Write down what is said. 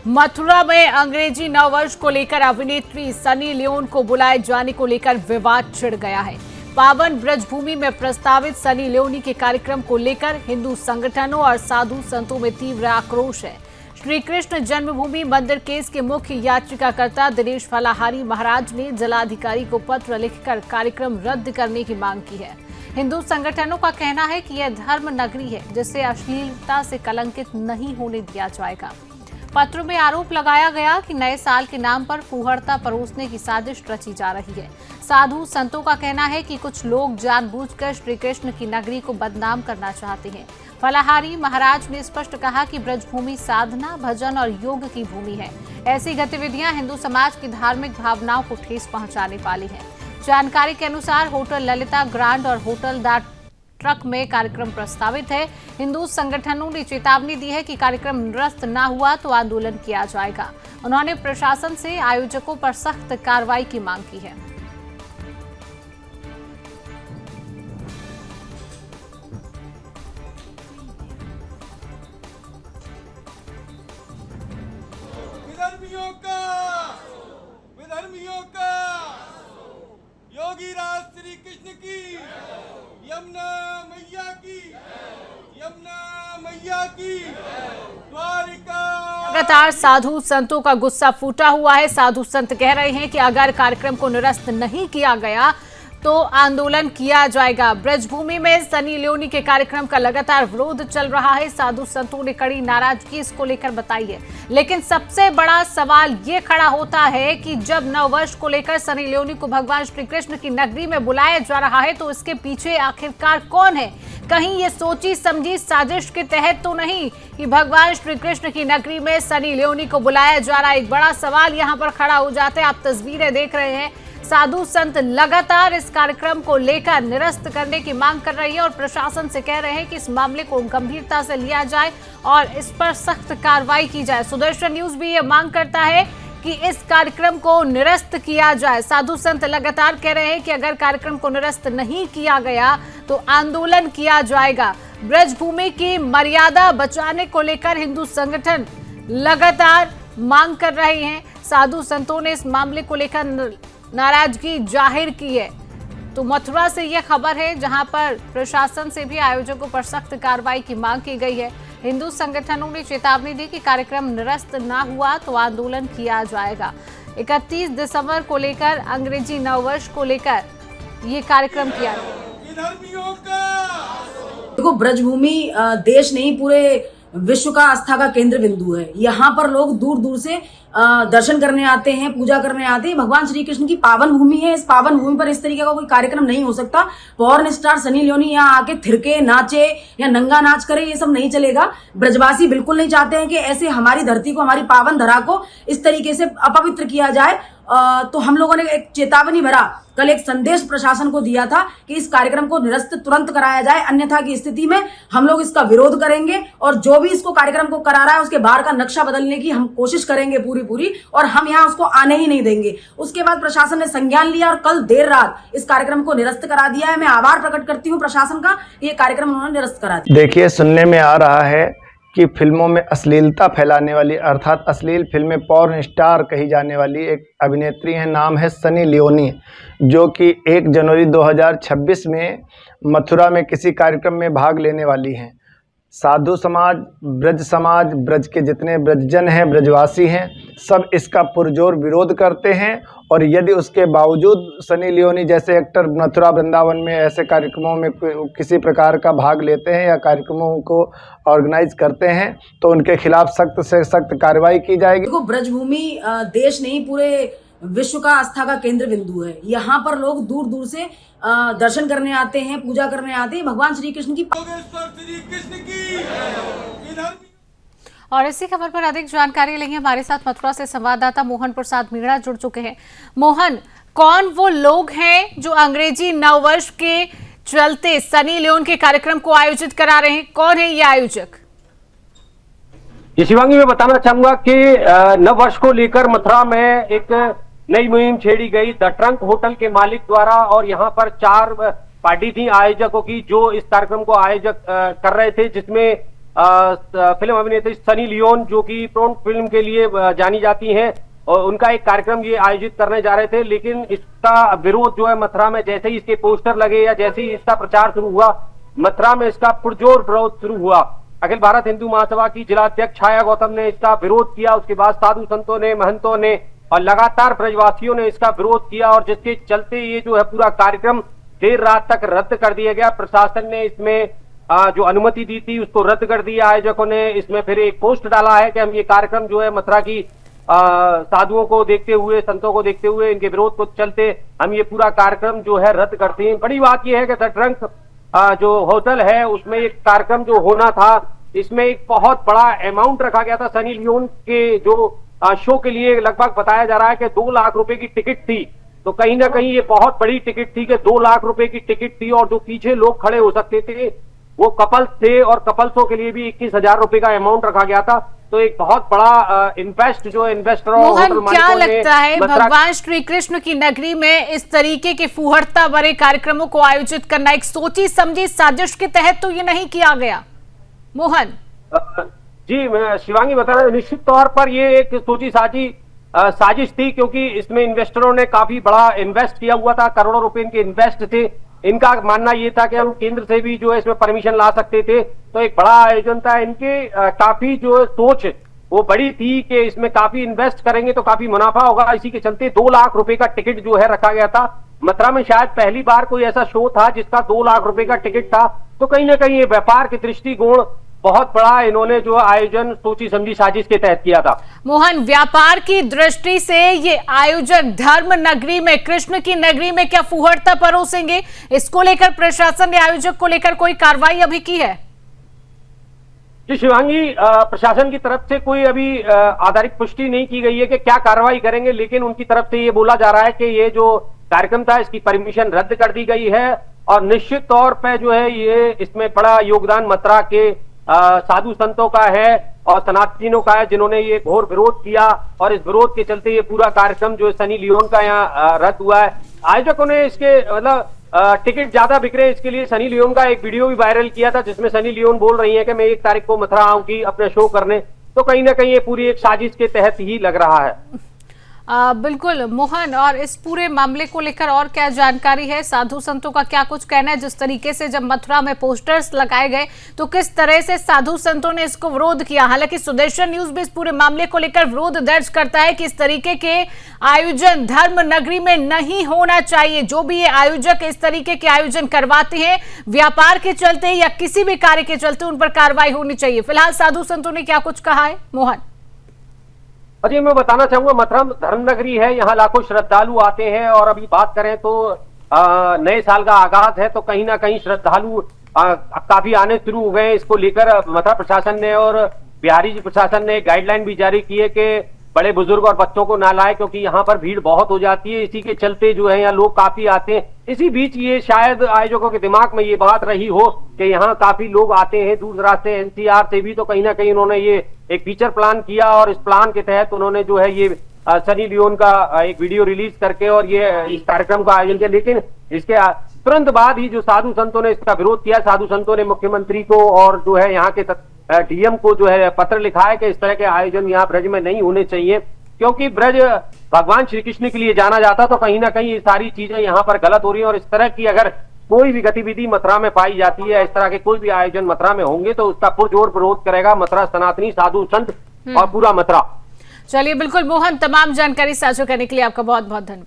मथुरा में अंग्रेजी नववर्ष को लेकर अभिनेत्री सनी लियोन को बुलाए जाने को लेकर विवाद छिड़ गया है। पावन ब्रजभूमि में प्रस्तावित सनी लियोनी के कार्यक्रम को लेकर हिंदू संगठनों और साधु संतों में तीव्र आक्रोश है। श्री कृष्ण जन्मभूमि मंदिर केस के मुख्य याचिकाकर्ता दिनेश फलाहारी महाराज ने जिलाधिकारी को पत्र लिखकर कार्यक्रम रद्द करने की मांग की है। हिंदू संगठनों का कहना है कि यह धर्म नगरी है, जिसे अश्लीलता से कलंकित नहीं होने दिया जाएगा। पत्र में आरोप लगाया गया कि नए साल के नाम पर फूहड़ता परोसने की साजिश रची जा रही है। साधु संतों का कहना है कि कुछ लोग जानबूझकर श्री कृष्ण की नगरी को बदनाम करना चाहते हैं। फलाहारी महाराज ने स्पष्ट कहा कि ब्रजभूमि साधना, भजन और योग की भूमि है। ऐसी गतिविधियां हिंदू समाज की धार्मिक भावनाओं को ठेस पहुंचाने वाली है। जानकारी के अनुसार होटल ललिता ग्रांड और होटल द ट्रक में कार्यक्रम प्रस्तावित है। हिंदू संगठनों ने चेतावनी दी है कि कार्यक्रम निरस्त न हुआ तो आंदोलन किया जाएगा। उन्होंने प्रशासन से आयोजकों पर सख्त कार्रवाई की मांग की है। विधर्मियों का योगी राज श्री कृष्ण की, यमुना मैया की द्वारिका। लगातार साधु संतों का गुस्सा फूटा हुआ है। साधु संत कह रहे हैं कि अगर कार्यक्रम को निरस्त नहीं किया गया तो आंदोलन किया जाएगा। ब्रजभूमि में सनी लियोनी के कार्यक्रम का लगातार विरोध चल रहा है। साधु संतों ने कड़ी नाराजगी इसको लेकर बताई है। लेकिन सबसे बड़ा सवाल ये खड़ा होता है कि जब नववर्ष को लेकर सनी लियोनी को भगवान श्री कृष्ण की नगरी में बुलाया जा रहा है तो इसके पीछे आखिरकार कौन है? कहीं ये सोची समझी साजिश के तहत तो नहीं कि भगवान श्री कृष्ण की नगरी में सनी लियोनी को बुलाया जा रहा है? एक बड़ा सवाल यहाँ पर खड़ा हो जाता है। आप तस्वीरें देख रहे हैं। साधु संत लगातार इस कार्यक्रम को लेकर निरस्त करने की मांग कर रही है और प्रशासन से कह रहे हैं कि इस मामले को गंभीरता से लिया जाए और इस पर सख्त कार्रवाई की जाए। सुदर्शन न्यूज भी ये मांग करता है कि इस कार्यक्रम को निरस्त किया जाए। साधु संत लगातार कह रहे हैं कि अगर कार्यक्रम को निरस्त नहीं किया गया तो आंदोलन किया जाएगा। ब्रजभूमि की मर्यादा बचाने को लेकर हिंदू संगठन लगातार मांग कर रहे हैं। साधु संतों ने इस मामले को लेकर नाराजगी जाहिर की है। तो मथुरा से यह खबर है, जहां पर प्रशासन से भी आयोजकों पर सख्त कार्रवाई की मांग की गई है। हिंदू संगठनों ने चेतावनी दी कि कार्यक्रम निरस्त ना हुआ तो आंदोलन किया जाएगा। 31 दिसंबर को लेकर अंग्रेजी नववर्ष को लेकर ये कार्यक्रम किया गया। देखो, ब्रजभूमि देश नहीं पूरे विश्व का आस्था का केंद्र बिंदु है। यहाँ पर लोग दूर दूर से दर्शन करने आते हैं, पूजा करने आते हैं। भगवान श्री कृष्ण की पावन भूमि है। इस पावन भूमि पर इस तरीके का कोई कार्यक्रम नहीं हो सकता। पॉर्न स्टार सनी लियोनी यहाँ आके थिरके नाचे या नंगा नाच करे, ये सब नहीं चलेगा। ब्रजवासी बिल्कुल नहीं चाहते हैं कि ऐसे हमारी धरती को, हमारी पावन धरा को इस तरीके से अपवित्र किया जाए। तो हम लोगों ने एक चेतावनी भरा कल एक संदेश प्रशासन को दिया था कि इस कार्यक्रम को निरस्त तुरंत कराया जाए, अन्यथा की स्थिति में हम लोग इसका विरोध करेंगे और जो भी इसको कार्यक्रम को करा रहा है उसके बाहर का नक्शा बदलने की हम कोशिश करेंगे पूरी और हम यहाँ उसको आने ही नहीं देंगे। उसके बाद प्रशासन ने संज्ञान लिया और कल देर रात इस कार्यक्रम को निरस्त करा दिया है। मैं आभार प्रकट करती हूँ प्रशासन का, ये कार्यक्रम उन्होंने निरस्त करा दिया। देखिए, सुनने में आ रहा है कि फिल्मों में अश्लीलता फैलाने वाली अर्थात अश्लील फिल्में पॉर्न स्टार कही जाने वाली एक अभिनेत्री है, नाम है सनी लियोनी, जो कि 1 जनवरी 2026 में मथुरा में किसी कार्यक्रम में भाग लेने वाली हैं। साधु समाज, ब्रज के जितने ब्रजजन हैं, ब्रजवासी हैं, सब इसका पुरजोर विरोध करते हैं। और यदि उसके बावजूद सनी लियोनी जैसे एक्टर मथुरा वृंदावन में ऐसे कार्यक्रमों में किसी प्रकार का भाग लेते हैं या कार्यक्रमों को ऑर्गेनाइज करते हैं तो उनके खिलाफ सख्त से सख्त कार्रवाई की जाएगी। देखो, ब्रजभूमि देश नहीं पूरे विश्व का आस्था का केंद्र बिंदु है। यहाँ पर लोग दूर दूर से दर्शन करने आते हैं, पूजा करने आते हैं। भगवान श्री कृष्ण की और इसी खबर पर अधिक जानकारी लेंगे। हमारे साथ मथुरा से संवाददाता मोहन प्रसाद मीणा जुड़ चुके हैं। मोहन, कौन वो लोग हैं जो अंग्रेजी नववर्ष के चलते सनी लियोन के कार्यक्रम को आयोजित करा रहे हैं? कौन है ये आयोजक? ये शिवांगी, मैं बताना चाहूंगा कि नववर्ष को लेकर मथुरा में एक नई मुहिम छेड़ी गई द ट्रंक होटल के मालिक द्वारा। और यहाँ पर 4 पार्टी थी आयोजकों की जो इस कार्यक्रम को आयोजक कर रहे थे, जिसमें फिल्म अभिनेत्री सनी लियोन, जो कि पोर्न फिल्म के लिए जानी जाती हैं, और उनका एक कार्यक्रम ये आयोजित करने जा रहे थे। लेकिन इसका विरोध जो है मथुरा में जैसे ही इसके पोस्टर लगे या जैसे ही इसका प्रचार शुरू हुआ, मथुरा में इसका पुरजोर विरोध शुरू हुआ। अखिल भारत हिंदू महासभा की जिलाध्यक्ष छाया गौतम ने इसका विरोध किया, उसके बाद साधु संतों ने, महंतों ने और लगातार ब्रजवासियों ने इसका विरोध किया, और जिसके चलते ये जो है पूरा कार्यक्रम देर रात तक रद्द कर दिया गया। प्रशासन ने इसमें जो अनुमति दी थी उसको रद्द कर दिया। आयोजकों ने इसमें फिर एक पोस्ट डाला है कि हम ये कार्यक्रम जो है मथुरा की साधुओं को देखते हुए, संतों को देखते हुए, इनके विरोध को चलते हम ये पूरा कार्यक्रम जो है रद्द करते हैं। बड़ी बात यह है कि द ट्रंक जो होटल है उसमें एक कार्यक्रम जो होना था, इसमें एक बहुत बड़ा अमाउंट रखा गया था। सनी लियोन के जो शो के लिए लगभग बताया जा रहा है कि 2 लाख रुपए की टिकट थी। तो कहीं ना कहीं ये बहुत बड़ी टिकट थी कि 2 लाख रुपए की टिकट थी, और जो पीछे लोग खड़े हो सकते थे वो कपल्स थे, और कपल्सों के लिए भी 21,000 रुपए का अमाउंट रखा गया था। तो एक बहुत बड़ा इन्वेस्टर और मोहन, क्या लगता है भगवान श्री कृष्ण की नगरी में इस तरीके के फूहड़ता भरे कार्यक्रमों को आयोजित करना एक सोची समझी साजिश के तहत तो ये नहीं किया गया? मोहन जी, मैं शिवांगी बता रहा हूं, निश्चित तौर पर ये एक सोची साजिश थी, क्योंकि इसमें इन्वेस्टरों ने काफी बड़ा इन्वेस्ट किया हुआ था, करोड़ों रुपए इनके इन्वेस्ट थे। इनका मानना ये था कि हम केंद्र से भी जो है इसमें परमिशन ला सकते थे, तो एक बड़ा आयोजन था। इनके काफी जो सोच वो बड़ी थी कि इसमें काफी इन्वेस्ट करेंगे तो काफी मुनाफा होगा। इसी के चलते 2 लाख रुपए का टिकट जो है रखा गया था। मथुरा में शायद पहली बार कोई ऐसा शो था जिसका 2 लाख रुपए का टिकट था। तो कहीं ना कहीं ये व्यापार के दृष्टिकोण बहुत बड़ा इन्होंने जो आयोजन सोची समझी साजिश के तहत किया था। मोहन, व्यापार की दृष्टि से ये आयोजक धर्म नगरी में, कृष्ण की नगरी में क्या फूहड़ता परोसेंगे? इसको लेकर प्रशासन ने आयोजक को लेकर कोई कार्रवाई अभी की है? जी शिवांगी, प्रशासन की तरफ से कोई अभी आधारित पुष्टि नहीं की गई है कि क्या कार्रवाई करेंगे, लेकिन उनकी तरफ से ये बोला जा रहा है कि ये जो कार्यक्रम था इसकी परमिशन रद्द कर दी गई है, और निश्चित तौर पर जो है ये इसमें बड़ा योगदान मथुरा के साधु संतों का है और सनातनियों का है, जिन्होंने ये घोर विरोध किया, और इस विरोध के चलते ये पूरा कार्यक्रम जो है सनी लियोन का यहाँ रद्द हुआ है। आयोजकों ने इसके मतलब टिकट ज्यादा बिक रहे हैं, इसके लिए सनी लियोन का एक वीडियो भी वायरल किया था, जिसमें सनी लियोन बोल रही है कि मैं 1 तारीख को मथुरा आऊंगी अपने शो करने। तो कहीं ना कहीं ये पूरी एक साजिश के तहत ही लग रहा है। बिल्कुल मोहन, और इस पूरे मामले को लेकर और क्या जानकारी है? साधु संतों का क्या कुछ कहना है? जिस तरीके से जब मथुरा में पोस्टर्स लगाए गए तो किस तरह से साधु संतों ने इसको विरोध किया? हालांकि सुदर्शन न्यूज भी इस पूरे मामले को लेकर विरोध दर्ज करता है कि इस तरीके के आयोजन धर्म नगरी में नहीं होना चाहिए। जो भी ये आयोजक इस तरीके के आयोजन करवाते हैं व्यापार के चलते या किसी भी कार्य के चलते, उन पर कार्रवाई होनी चाहिए। फिलहाल साधु संतों ने क्या कुछ कहा है? मोहन, अजी मैं बताना चाहूंगा, मथुरा धर्म नगरी है, यहाँ लाखों श्रद्धालु आते हैं, और अभी बात करें तो नए साल का आगाज है, तो कहीं ना कहीं श्रद्धालु काफी आने शुरू हो गए। इसको लेकर मथुरा प्रशासन ने और बिहारी जी प्रशासन ने गाइडलाइन भी जारी की है कि बड़े बुजुर्ग और बच्चों को ना लाए, क्योंकि यहाँ पर भीड़ बहुत हो जाती है। इसी के चलते जो है यहाँ लोग काफी आते हैं। इसी बीच ये शायद आयोजकों के दिमाग में ये बात रही हो कि यहाँ काफी लोग आते हैं दूर दराज से, एनसीआर से भी, तो कहीं ना कहीं उन्होंने ये एक फीचर प्लान किया, और इस प्लान के तहत उन्होंने जो है ये सनी लियोन का एक वीडियो रिलीज करके और ये इस कार्यक्रम का आयोजन किया। लेकिन इसके तुरंत बाद ही जो साधु संतों ने इसका विरोध किया, साधु संतों ने मुख्यमंत्री को और जो है यहाँ के डीएम को जो है पत्र लिखा है कि इस तरह के आयोजन यहाँ ब्रज में नहीं होने चाहिए, क्योंकि ब्रज भगवान श्री कृष्ण के लिए जाना जाता, तो कहीं ना कहीं ये सारी चीजें यहाँ पर गलत हो रही हैं। और इस तरह की अगर कोई भी गतिविधि मथुरा में पाई जाती है, इस तरह के कोई भी आयोजन मथुरा में होंगे, तो उसका पुरजोर विरोध करेगा मथुरा सनातनी, साधु संत और पूरा मथुरा। चलिए, बिल्कुल मोहन, तमाम जानकारी साझा करने के लिए आपका बहुत बहुत धन्यवाद।